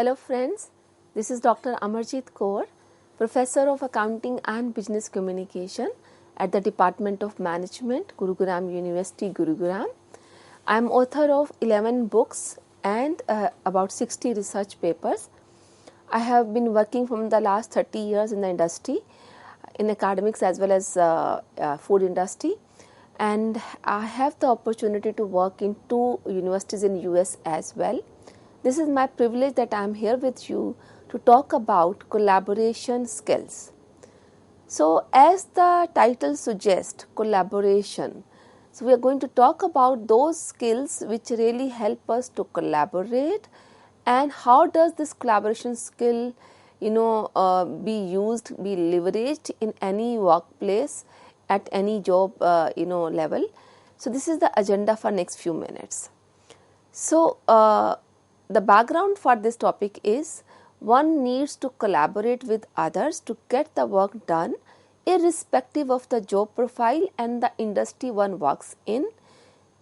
Hello friends, this is Dr. Amarjit Kaur, Professor of Accounting and Business Communication at the Department of Management, Gurugram University, Gurugram. I am author of 11 books and about 60 research papers. I have been working from the last 30 years in the industry, in academics as well as food industry, and I have the opportunity to work in 2 universities in US as well. This is my privilege that I am here with you to talk about collaboration skills. So as the title suggests, collaboration. So we are going to talk about those skills which really help us to collaborate, and how does this collaboration skill be used, be leveraged in any workplace, at any job level. So this is the agenda for next few minutes. So the background for this topic is one needs to collaborate with others to get the work done, irrespective of the job profile and the industry one works in.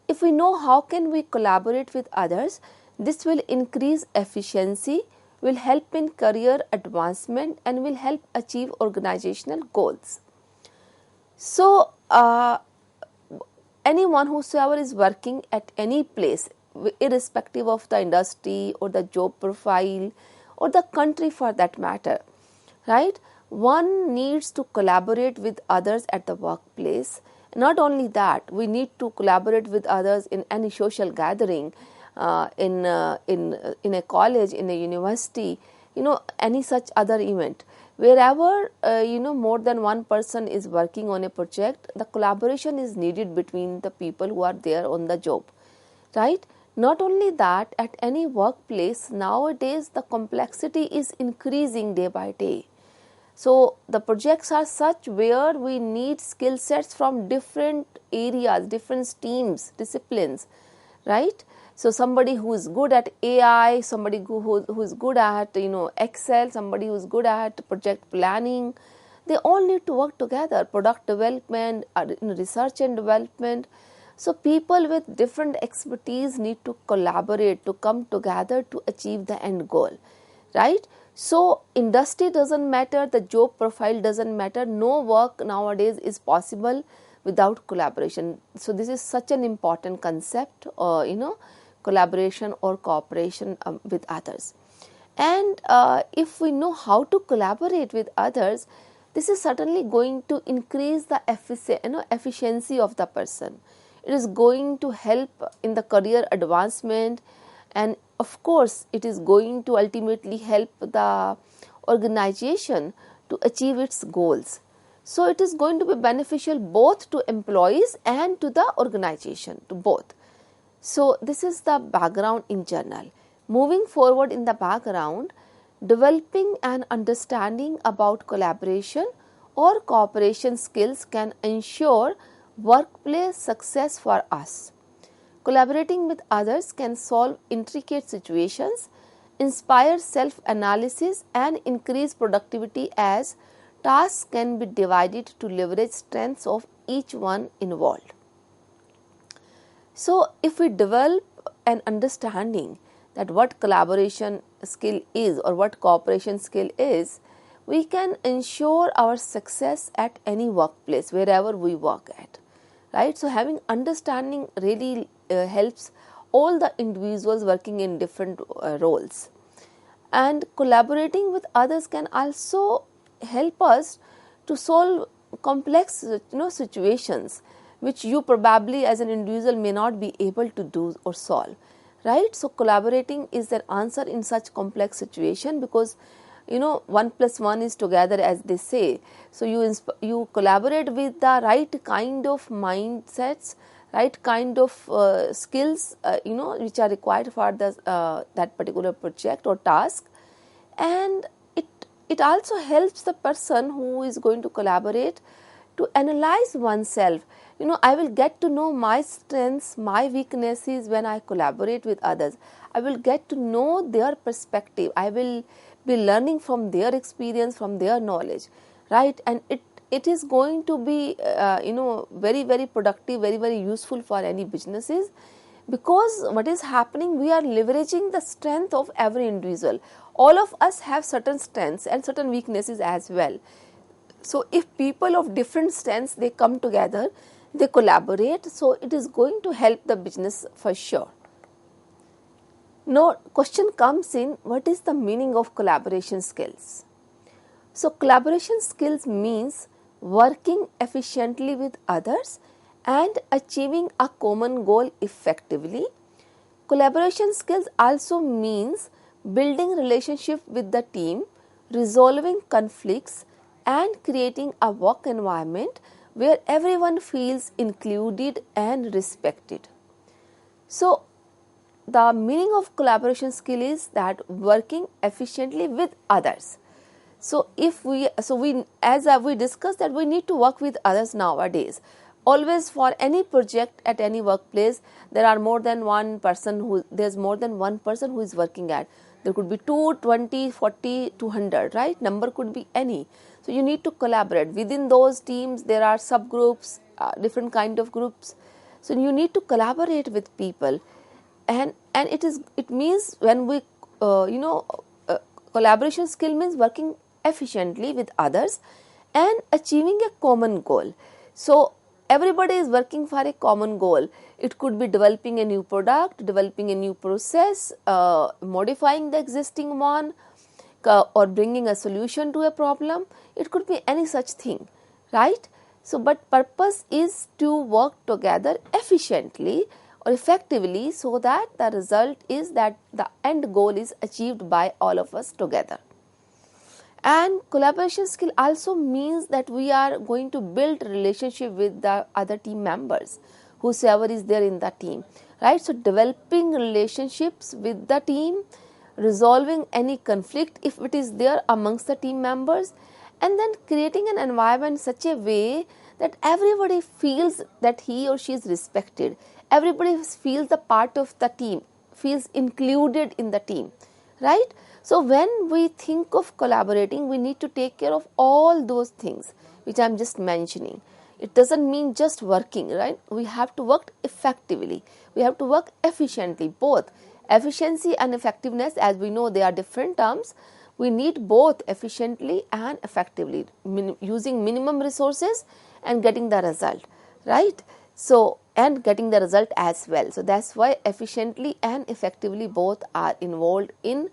If we know how can we collaborate with others, this will increase efficiency, will help in career advancement, and will help achieve organizational goals. So anyone whosoever is working at any place, irrespective of the industry or the job profile or the country for that matter, right? One needs to collaborate with others at the workplace. Not only that, we need to collaborate with others in any social gathering, in a college, in a university, any such other event. Wherever more than one person is working on a project, the collaboration is needed between the people who are there on the job, right? Not only that, at any workplace nowadays the complexity is increasing day by day. So the projects are such where we need skill sets from different areas, different teams, disciplines, right? So somebody who is good at AI, somebody who is good at Excel, somebody who is good at project planning, they all need to work together. Product development, research and development. So people with different expertise need to collaborate, to come together to achieve the end goal, right? So industry doesn't matter, the job profile doesn't matter. No work nowadays is possible without collaboration. So this is such an important concept, collaboration or cooperation with others. And if we know how to collaborate with others, this is certainly going to increase the efficiency of the person. It is going to help in the career advancement, and of course it is going to ultimately help the organization to achieve its goals. So it is going to be beneficial both to employees and to the organization, to both. So this is the background in general. Moving forward in the background, developing an understanding about collaboration or cooperation skills can ensure workplace success for us. Collaborating with others can solve intricate situations, inspire self-analysis, and increase productivity as tasks can be divided to leverage strengths of each one involved. So if we develop an understanding that what collaboration skill is or what cooperation skill is, we can ensure our success at any workplace, wherever we work at, right? So having understanding really helps all the individuals working in different roles. And collaborating with others can also help us to solve complex situations which you probably as an individual may not be able to do or solve, right? So collaborating is an answer in such complex situation, because 1 plus 1 is together, as they say. So you collaborate with the right kind of mindsets, right kind of skills which are required for that particular project or task, and it also helps the person who is going to collaborate to analyze oneself. I will get to know my strengths, my weaknesses when I collaborate with others. I will get to know their perspective. I will be learning from their experience, from their knowledge, right? And it is going to be very, very productive, very, very useful for any businesses, because what is happening, we are leveraging the strength of every individual. all of us have certain strengths and certain weaknesses as well. So if people of different strengths, they come together, they collaborate, so it is going to help the business for sure. Now question comes in, what is the meaning of collaboration skills? So collaboration skills means working efficiently with others and achieving a common goal effectively. Collaboration skills also means building relationship with the team, resolving conflicts and creating a work environment where everyone feels included and respected. So the meaning of collaboration skill is that working efficiently with others. So as we discussed that we need to work with others nowadays. Always for any project at any workplace, there are more than one person there's more than one person who is working at. There could be 2, 20, 40, 200, right? Number could be any. So you need to collaborate. Within those teams, there are subgroups, different kind of groups. So you need to collaborate with people. And it means when we collaboration skill means working efficiently with others and achieving a common goal. So everybody is working for a common goal. It could be developing a new product, developing a new process, modifying the existing one, or bringing a solution to a problem. It could be any such thing, right? So but purpose is to work together efficiently or effectively so that the result is that the end goal is achieved by all of us together. And collaboration skill also means that we are going to build relationship with the other team members, whosoever is there in the team, right? So developing relationships with the team, resolving any conflict if it is there amongst the team members, and then creating an environment such a way that everybody feels that he or she is respected. Everybody feels the part of the team, feels included in the team, right? So when we think of collaborating, we need to take care of all those things which I am just mentioning. It doesn't mean just working, right? We have to work effectively. We have to work efficiently, both. Efficiency and effectiveness, as we know, they are different terms. We need both efficiently and effectively, using minimum resources and getting the result, right? So, and getting the result as well. So that's why efficiently and effectively both are involved in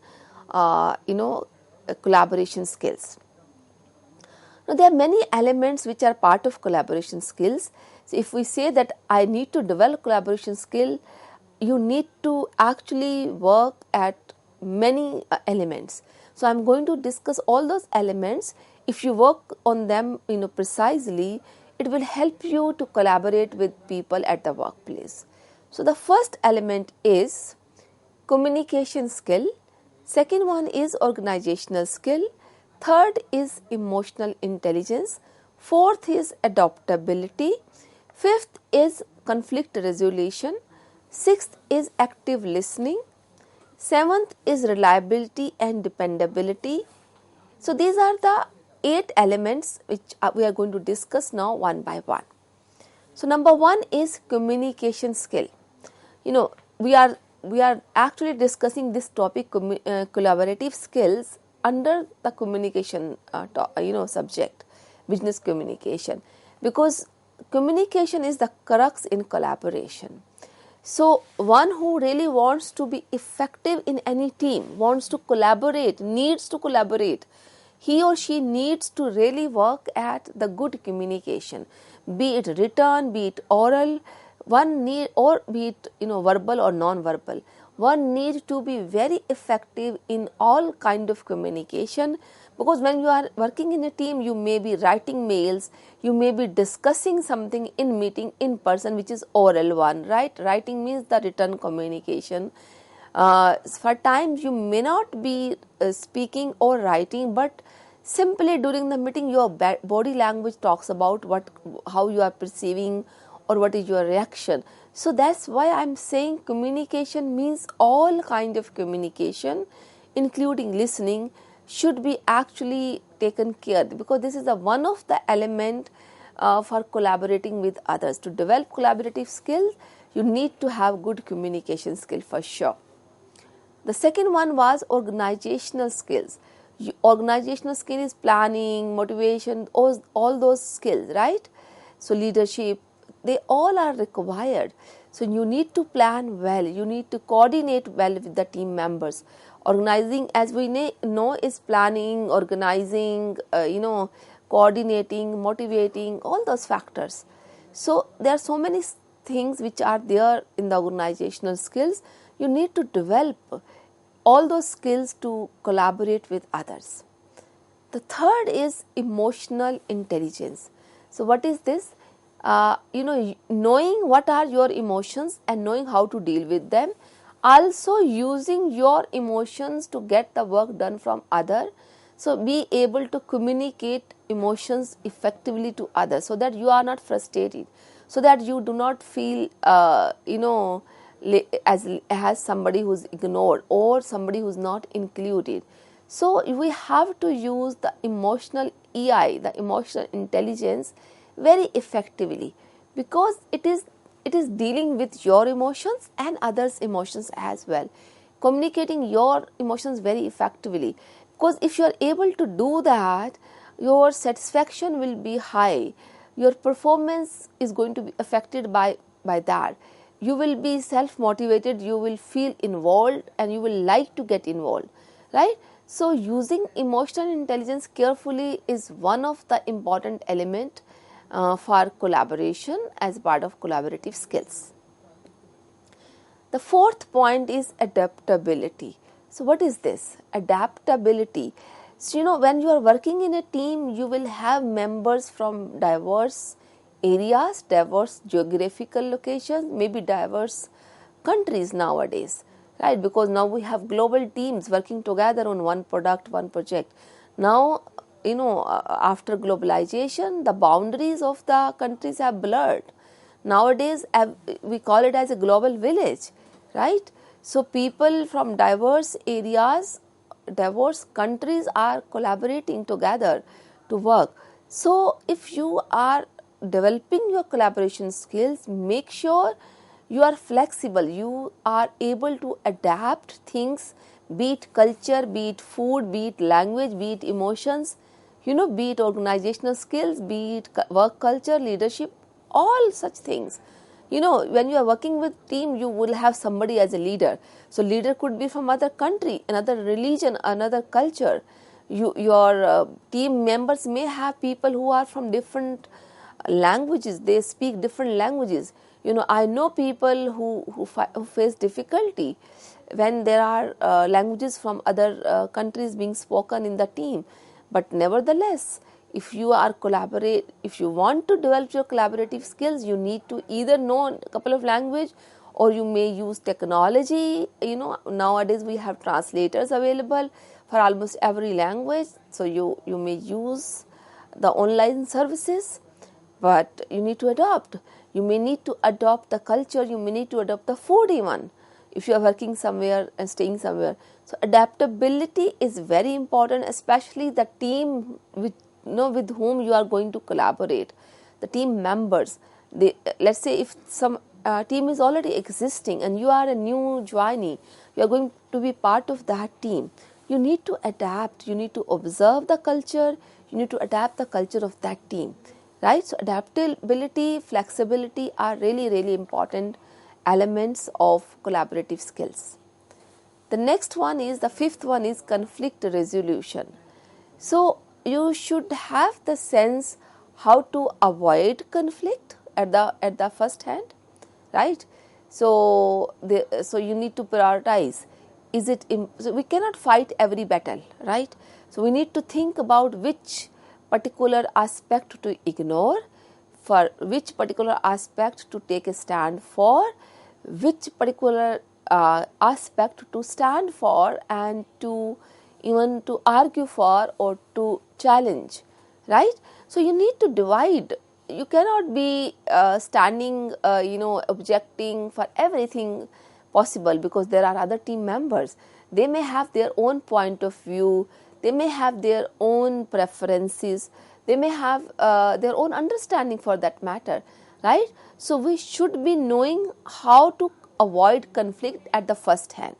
collaboration skills. Now there are many elements which are part of collaboration skills. So if we say that I need to develop collaboration skill, you need to actually work at many elements. So I'm going to discuss all those elements. If you work on them precisely, it will help you to collaborate with people at the workplace. So the first element is communication skill. Second one is organizational skill. Third is emotional intelligence. Fourth is adaptability. Fifth is conflict resolution. Sixth is active listening. Seventh is reliability and dependability. So these are the 8 elements which we are going to discuss now one by one. So number 1 is communication skill. We are actually discussing this topic, collaborative skills, under the communication subject, business communication, because communication is the crux in collaboration. So one who really wants to be effective in any team, wants to collaborate, needs to collaborate, he or she needs to really work at the good communication, be it written, be it oral, or be it verbal or non-verbal. One needs to be very effective in all kind of communication, because when you are working in a team, you may be writing mails, you may be discussing something in meeting in person, which is oral one, right? Writing means the written communication. For times you may not be speaking or writing, but simply during the meeting your body language talks about how you are perceiving or what is your reaction. So that's why I'm saying communication means all kind of communication, including listening, should be actually taken care of, because this is one of the element for collaborating with others. To develop collaborative skills, you need to have good communication skill for sure. The second one was organizational skills. Organizational skill is planning, motivation, all those skills, right? So leadership, they all are required. So you need to plan well, you need to coordinate well with the team members. Organizing, as we know, is planning, organizing, coordinating, motivating, all those factors. So there are so many things which are there in the organizational skills. You need to develop all those skills to collaborate with others. The third is emotional intelligence. So what is this? Knowing what are your emotions and knowing how to deal with them. Also using your emotions to get the work done from other. So be able to communicate emotions effectively to others so that you are not frustrated, so that you do not feel as somebody who's ignored or somebody who's not included. So we have to use the emotional EI, the emotional intelligence, very effectively, because it is dealing with your emotions and others' emotions as well, communicating your emotions very effectively. Because if you are able to do that, your satisfaction will be high, your performance is going to be affected by that. You will be self motivated, you will feel involved, and you will like to get involved, right? So using emotional intelligence carefully is one of the important element for collaboration as part of collaborative skills. The fourth point is adaptability. So what is this? Adaptability. So when you are working in a team, you will have members from diverse areas, diverse geographical locations, maybe diverse countries nowadays, right? Because now we have global teams working together on one product, one project. Now, after globalization, the boundaries of the countries have blurred. Nowadays, we call it as a global village, right? So people from diverse areas, diverse countries are collaborating together to work. So if you are developing your collaboration skills, make sure you are flexible, you are able to adapt things, be it culture, be it food, be it language, be it emotions, be it organizational skills, be it work culture, leadership, all such things. When you are working with team, you will have somebody as a leader. So leader could be from other country, another religion, another culture. Your team members may have people who are from different languages, they speak different languages. I know people who face difficulty when there are languages from other countries being spoken in the team. But nevertheless, if you want to develop your collaborative skills, you need to either know a couple of language, or you may use technology. Nowadays we have translators available for almost every language, so you may use the online services. But you need to adopt. You may need to adopt the culture, you may need to adopt the food even, if you are working somewhere and staying somewhere. So adaptability is very important, especially the team with whom you are going to collaborate, the team members. Let's say if some team is already existing and you are a new joinee, you are going to be part of that team. You need to adapt, you need to observe the culture, you need to adapt the culture of that team, right? So adaptability, flexibility are really, really important elements of collaborative skills. The fifth one is conflict resolution. So you should have the sense how to avoid conflict at the first hand, right? So you need to prioritize. So we cannot fight every battle, right? So we need to think about which particular aspect to ignore, for which particular aspect to take a stand for, which particular aspect to stand for, and to even to argue for or to challenge, right? So you need to divide. You cannot be standing, objecting for everything possible, because there are other team members. They may have their own point of view, they may have their own preferences, they may have their own understanding for that matter, right? So we should be knowing how to avoid conflict at the first hand.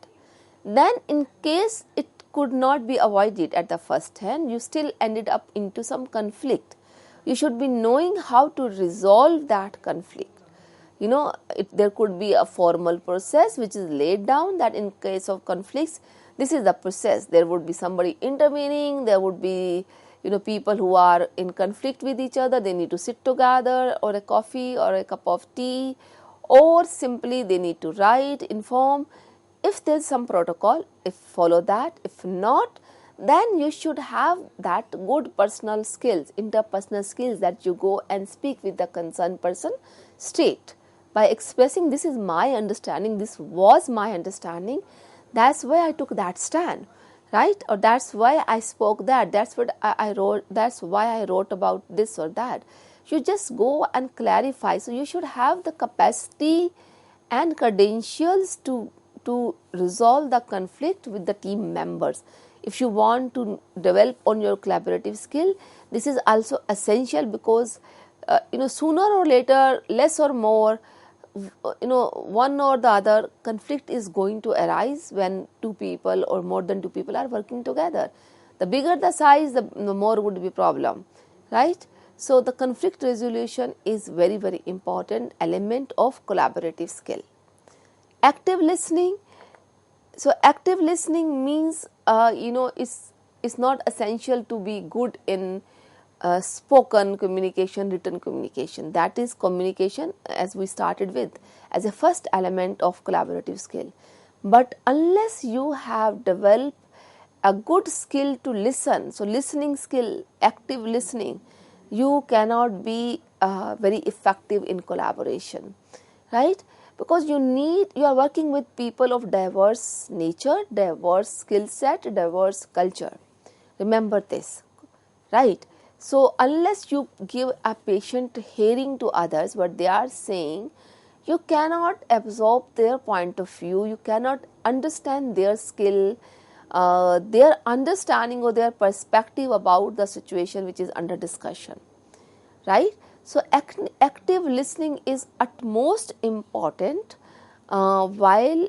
Then in case it could not be avoided at the first hand, you still ended up into some conflict. You should be knowing how to resolve that conflict. There could be a formal process which is laid down that in case of conflicts, this is the process. There would be somebody intervening, there would be people who are in conflict with each other, they need to sit together, or a coffee or a cup of tea, or simply they need to write, inform. If there is some protocol, if follow that. If not, then you should have that good personal skills, interpersonal skills, that you go and speak with the concerned person straight by expressing, this is my understanding, this was my understanding, that's why I took that stand, right? Or that's why I spoke that, that's what I wrote, that's why I wrote about this or that. You just go and clarify. So you should have the capacity and credentials to resolve the conflict with the team members. If you want to develop on your collaborative skill, this is also essential, because sooner or later, less or more, one or the other conflict is going to arise when two people or more than two people are working together. The bigger the size, the more would be problem, right? So the conflict resolution is very, very important element of collaborative skill. Active listening. So active listening means it's not essential to be good in spoken communication, written communication. That is communication, as we started with, as a first element of collaborative skill. But unless you have developed a good skill to listen, so listening skill, active listening, you cannot be very effective in collaboration, right? Because you are working with people of diverse nature, diverse skill set, diverse culture. Remember this, right? So unless you give a patient hearing to others what they are saying, you cannot absorb their point of view, you cannot understand their skill, their understanding or their perspective about the situation which is under discussion, right? So active listening is utmost important, while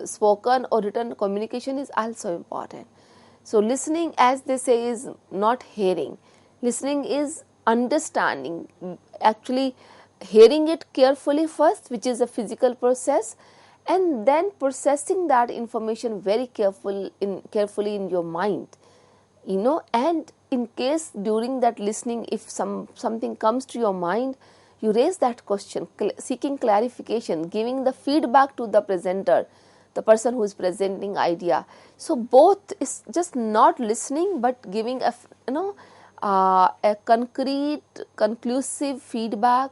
spoken or written communication is also important. So listening, as they say, is not hearing. Listening is understanding, actually hearing it carefully first, which is a physical process, and then processing that information very carefully in your mind, and in case during that listening, if something comes to your mind, you raise that question, seeking clarification, giving the feedback to the presenter, the person who is presenting idea. So both is just not listening, but giving a concrete, conclusive feedback,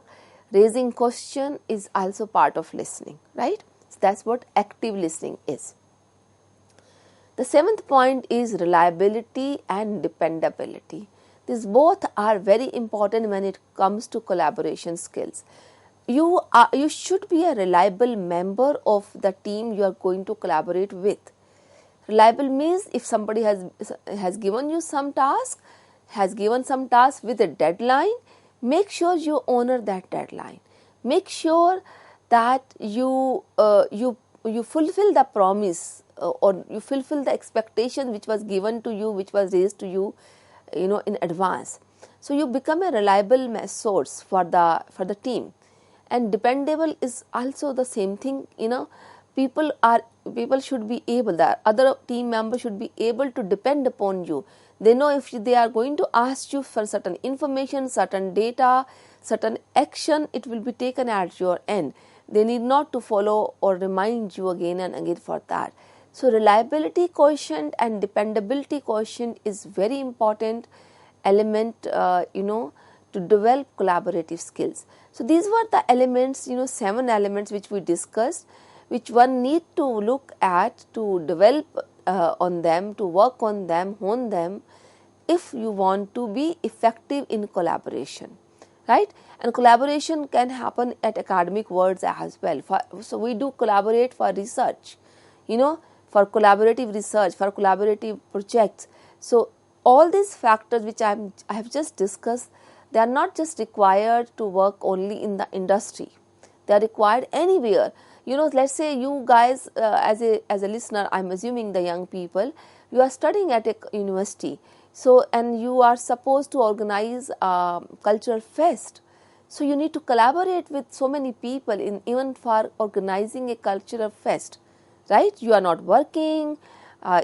raising question is also part of listening, right? So that's what active listening is. The seventh point is reliability and dependability. These both are very important when it comes to collaboration skills. You should be a reliable member of the team you are going to collaborate with. Reliable means if somebody has given you some task, with a deadline, make sure you honor that deadline. Make sure that you fulfill the promise, or you fulfill the expectation which was given to you, which was raised to you, in advance. So you become a reliable source for the team. And dependable is also the same thing. People should be able, the other team members should be able to depend upon you. They know if they are going to ask you for certain information, certain data, certain action, it will be taken at your end. They need not to follow or remind you again and again for that. So reliability quotient and dependability quotient is very important element, to develop collaborative skills. So these were the elements, 7 elements which we discussed, which one need to look at to develop on them, to work on them, hone them, if you want to be effective in collaboration, right? And collaboration can happen at academic worlds as well. So we do collaborate for research, for collaborative research, for collaborative projects. So all these factors which I have just discussed, they are not just required to work only in the industry. They are required anywhere. let's say you guys, as a listener, I'm assuming the young people, you are studying at a university, so and you are supposed to organize a cultural fest. So you need to collaborate with so many people in even for organizing a cultural fest, right? You are not working,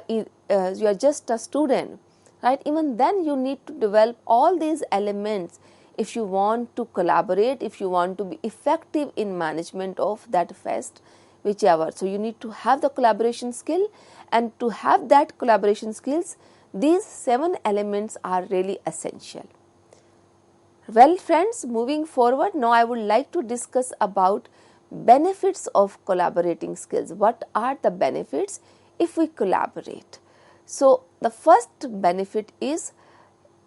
you are just a student, right? Even then you need to develop all these elements if you want to collaborate, if you want to be effective in management of that fest, whichever. So you need to have the collaboration skill, and to have that collaboration skills, these 7 elements are really essential. Well friends, moving forward, now I would like to discuss about benefits of collaborating skills. What are the benefits if we collaborate? So the first benefit is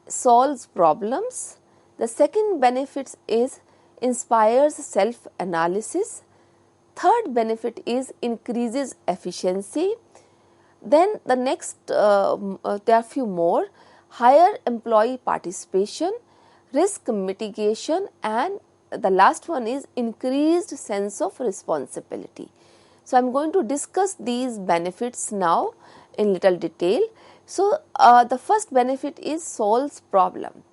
solves problems. The second benefit is inspires self-analysis. Third benefit is increases efficiency. Then the next, there are few more: higher employee participation, risk mitigation, and the last one is increased sense of responsibility. So I am going to discuss these benefits now in little detail. So the first benefit is solves problem.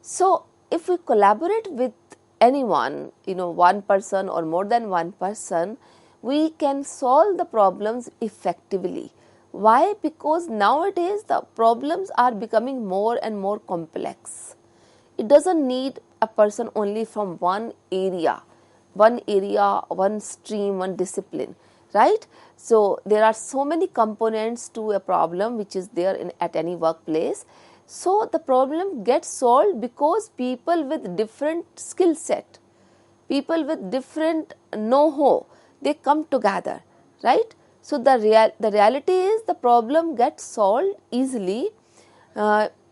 So if we collaborate with anyone, one person or more than one person, we can solve the problems effectively. Why? Because nowadays the problems are becoming more and more complex. It doesn't need a person only from one area, one stream, one discipline, right? So there are so many components to a problem which is there at any workplace. So the problem gets solved because people with different skill set, people with different know-how, they come together, right? So the reality is the problem gets solved easily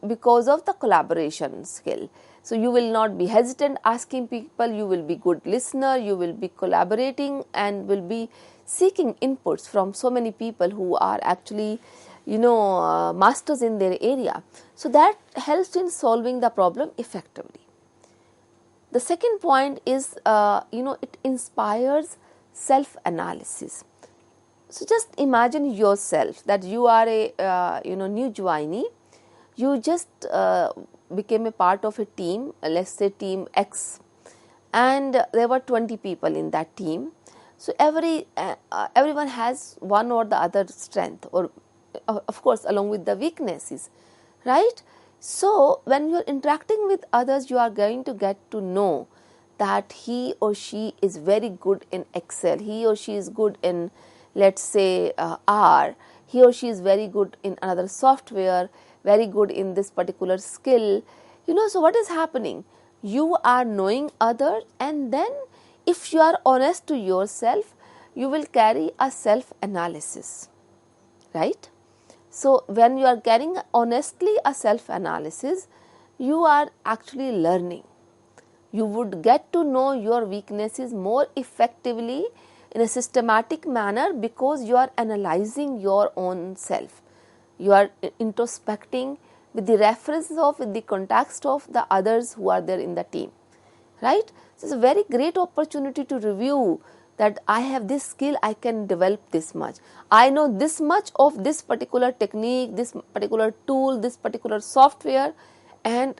because of the collaboration skill. So you will not be hesitant asking people, you will be good listener, you will be collaborating and will be seeking inputs from so many people who are actually masters in their area. So that helps in solving the problem effectively. The second point is it inspires self-analysis. So just imagine yourself that you are a new joinee. You just became a part of a team, let's say team X, and there were 20 people in that team. So everyone has one or the other strength, or of course along with the weaknesses, right? So when you are interacting with others, you are going to get to know that he or she is very good in Excel, he or she is good in, let's say, R, he or she is very good in another software, very good in this particular skill. So what is happening? You are knowing others, and then if you are honest to yourself, you will carry a self-analysis, right? So when you are carrying honestly a self-analysis, you are actually learning. You would get to know your weaknesses more effectively in a systematic manner because you are analyzing your own self. You are introspecting with the reference of, with the context of the others who are there in the team, right? So it's a very great opportunity to review that I have this skill, I can develop this much. I know this much of this particular technique, this particular tool, this particular software, and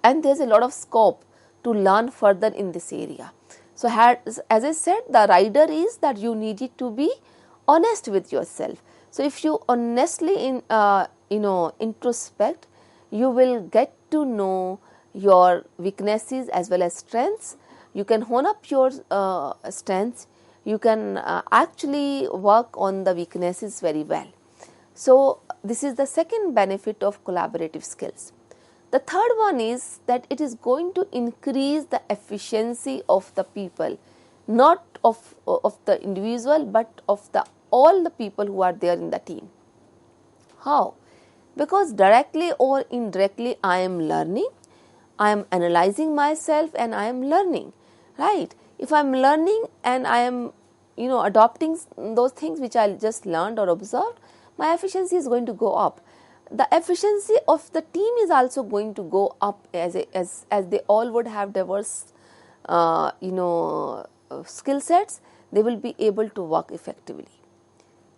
there's a lot of scope to learn further in this area. So as I said, the rider is that you needed to be honest with yourself. So if you honestly introspect, you will get to know your weaknesses as well as strengths. You can hone up your strengths. You can actually work on the weaknesses very well. So this is the second benefit of collaborative skills. The third one is that it is going to increase the efficiency of the people, not of the individual, but of all the people who are there in the team. How? Because directly or indirectly I am learning, I am analyzing myself and I am learning, right? If I am learning and I am adopting those things which I just learned or observed, my efficiency is going to go up. The efficiency of the team is also going to go up as they all would have diverse skill sets. they will be able to work effectively.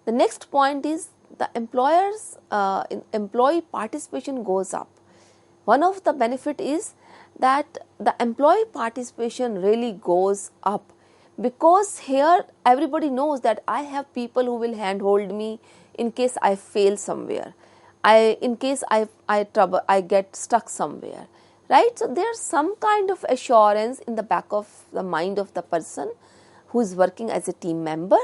The next point is the employee participation goes up. One of the benefit is that the employee participation really goes up, because here everybody knows that I have people who will handhold me in case I fail somewhere, in case I get stuck somewhere, right? So there's some kind of assurance in the back of the mind of the person who is working as a team member,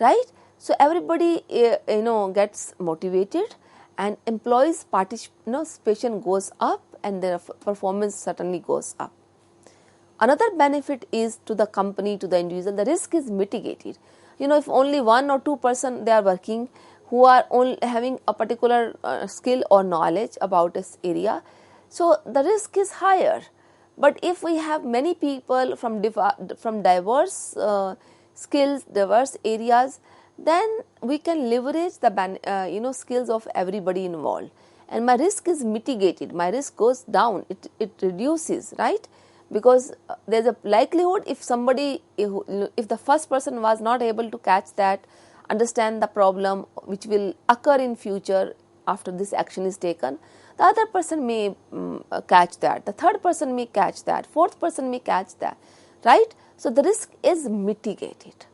right? So everybody gets motivated, and employees participation goes up, and their performance certainly goes up. Another benefit is to the company, to the individual, the risk is mitigated. If only 1 or 2% they are working who are only having a particular skill or knowledge about this area, so the risk is higher. But if we have many people from diverse skills, diverse areas, then we can leverage the skills of everybody involved, and my risk is mitigated, my risk goes down, it reduces, right? Because there's a likelihood if the first person was not able to catch that, understand the problem which will occur in future after this action is taken, the other person may catch that, the third person may catch that, fourth person may catch that, right? So the risk is mitigated.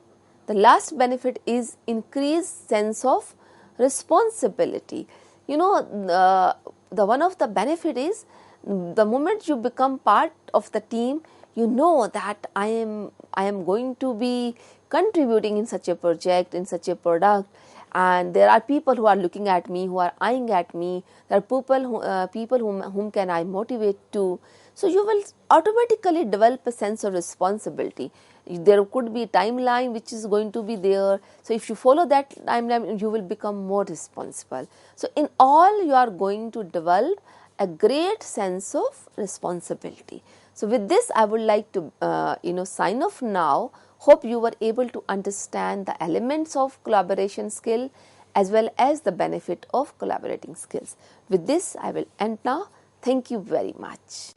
The last benefit is increased sense of responsibility. The one of the benefit is the moment you become part of the team, you know that I am going to be contributing in such a project, in such a product, and there are people who are looking at me, who are eyeing at me, there are people whom can I motivate to. So you will automatically develop a sense of responsibility. There could be a timeline which is going to be there. So if you follow that timeline, you will become more responsible. So in all, you are going to develop a great sense of responsibility. So with this, I would like to sign off now. Hope you were able to understand the elements of collaboration skill as well as the benefit of collaborating skills. With this, I will end now. Thank you very much.